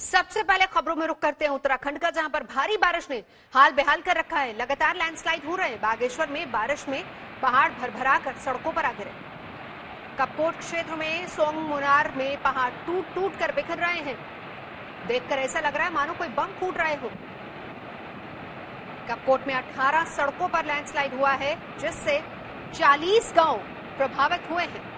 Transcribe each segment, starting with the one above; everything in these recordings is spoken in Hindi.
सबसे पहले खबरों में रुक करते हैं उत्तराखंड का, जहां पर भारी बारिश ने हाल बेहाल कर रखा है। लगातार लैंडस्लाइड हो रहे हैं। बागेश्वर में बारिश में पहाड़ भरभरा कर सड़कों पर आ गिरे। कपकोट क्षेत्र में सोंगमुनार में पहाड़ टूट टूट कर बिखर रहे हैं। देखकर ऐसा लग रहा है मानो कोई बम फूट रहे हो। कपकोट में 18 सड़कों पर लैंडस्लाइड हुआ है, जिससे 40 गांव प्रभावित हुए हैं।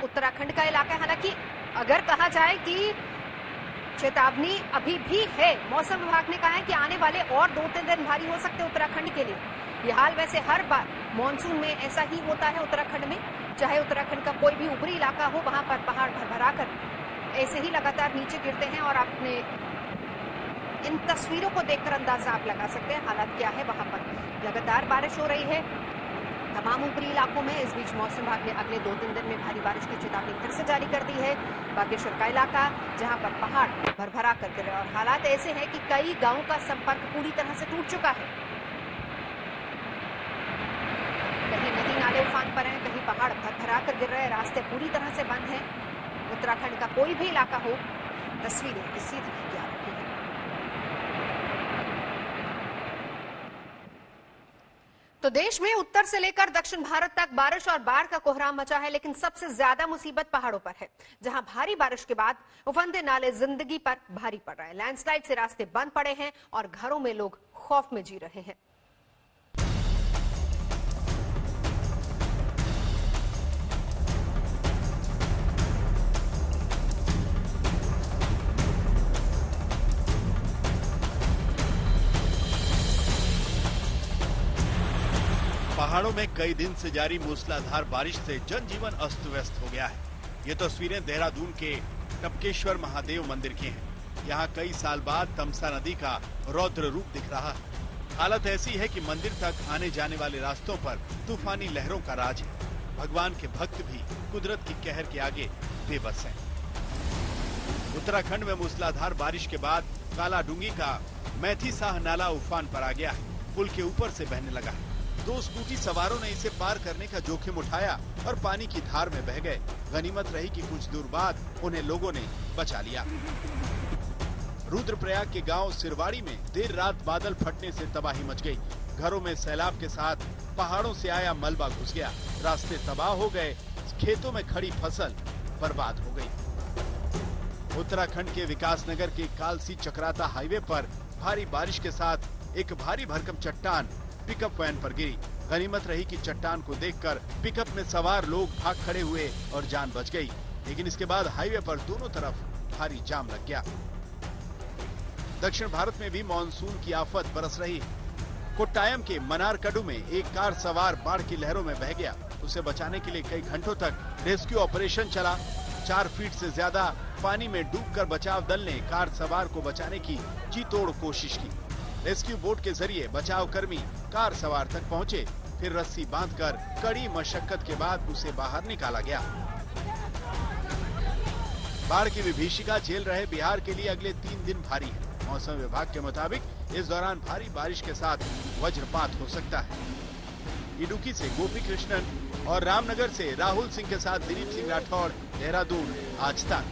उत्तराखंड का इलाका है। हालांकि अगर कहा जाए कि चेतावनी अभी भी है, मौसम विभाग ने कहा है कि आने वाले और 2-3 दिन भारी हो सकते हैं उत्तराखंड के लिए। यह हाल वैसे हर बार मानसून में ऐसा ही होता है उत्तराखंड में, चाहे उत्तराखंड का कोई भी ऊपरी इलाका हो, वहां पर पहाड़ भरभरा कर ऐसे ही लगातार नीचे गिरते हैं। और आपने इन तस्वीरों को देखकर अंदाजा आप लगा सकते हैं हालात क्या है। वहां पर लगातार बारिश हो रही है तमाम ऊपरी इलाकों में। इस बीच मौसम विभाग ने अगले 2-3 दिन में भारी बारिश की चेतावनी फिर से जारी कर दी है। बागेश्वर का इलाका, जहां पर पहाड़ भरभरा कर गिरे और हालात ऐसे हैं कि कई गांवों का संपर्क पूरी तरह से टूट चुका है। कहीं नदी नाले उफान पर हैं, कहीं पहाड़ भरभरा कर गिर रहे हैं, रास्ते पूरी तरह से बंद हैं। उत्तराखंड का कोई भी इलाका हो, तस्वीरें इसी तरह की आ रही है। तो देश में उत्तर से लेकर दक्षिण भारत तक बारिश और बाढ़ का कोहराम मचा है, लेकिन सबसे ज्यादा मुसीबत पहाड़ों पर है, जहां भारी बारिश के बाद उफनते नाले जिंदगी पर भारी पड़ रहे हैं। लैंडस्लाइड से रास्ते बंद पड़े हैं और घरों में लोग खौफ में जी रहे हैं। पहाड़ों में कई दिन से जारी मूसलाधार बारिश से जनजीवन अस्त व्यस्त हो गया है। ये तस्वीरें देहरादून के टपकेश्वर महादेव मंदिर की हैं। यहाँ कई साल बाद तमसा नदी का रौद्र रूप दिख रहा है। हालत ऐसी है कि मंदिर तक आने जाने वाले रास्तों पर तूफानी लहरों का राज है। भगवान के भक्त भी कुदरत की कहर के आगे बेबस हैं। उत्तराखंड में मूसलाधार बारिश के बाद कालाडूंगी का मैथी साह नाला उफान पर आ गया है। पुल के ऊपर से बहने लगा है। 2 स्कूटी सवारों ने इसे पार करने का जोखिम उठाया और पानी की धार में बह गए। गनीमत रही कि कुछ दूर बाद उन्हें लोगों ने बचा लिया। रुद्रप्रयाग के गांव सिरवाड़ी में देर रात बादल फटने से तबाही मच गई। घरों में सैलाब के साथ पहाड़ों से आया मलबा घुस गया। रास्ते तबाह हो गए। खेतों में खड़ी फसल बर्बाद हो गई। उत्तराखंड के विकासनगर के कालसी चक्राता हाईवे पर भारी बारिश के साथ एक भारी भरकम चट्टान पिकअप वैन पर गिरी। गनीमत रही कि चट्टान को देखकर पिकअप में सवार लोग भाग खड़े हुए और जान बच गई। लेकिन इसके बाद हाईवे पर दोनों तरफ भारी जाम लग गया। दक्षिण भारत में भी मानसून की आफत बरस रही है। कोट्टायम के मनारकड़ू में एक कार सवार बाढ़ की लहरों में बह गया। उसे बचाने के लिए कई घंटों तक रेस्क्यू ऑपरेशन चला। 4 फीट से ज्यादा पानी में डूबकर बचाव दल ने कार सवार को बचाने की जी तोड़ कोशिश की। रेस्क्यू बोट के जरिए बचाव कर्मी कार सवार तक पहुंचे। फिर रस्सी बांधकर कड़ी मशक्कत के बाद उसे बाहर निकाला गया। बाढ़ की विभीषिका झेल रहे बिहार के लिए अगले 3 दिन भारी है। मौसम विभाग के मुताबिक इस दौरान भारी बारिश के साथ वज्रपात हो सकता है। इडुक्की से गोपी कृष्णन और रामनगर से राहुल सिंह के साथ दिलीप सिंह राठौड़, देहरादून, आज तक।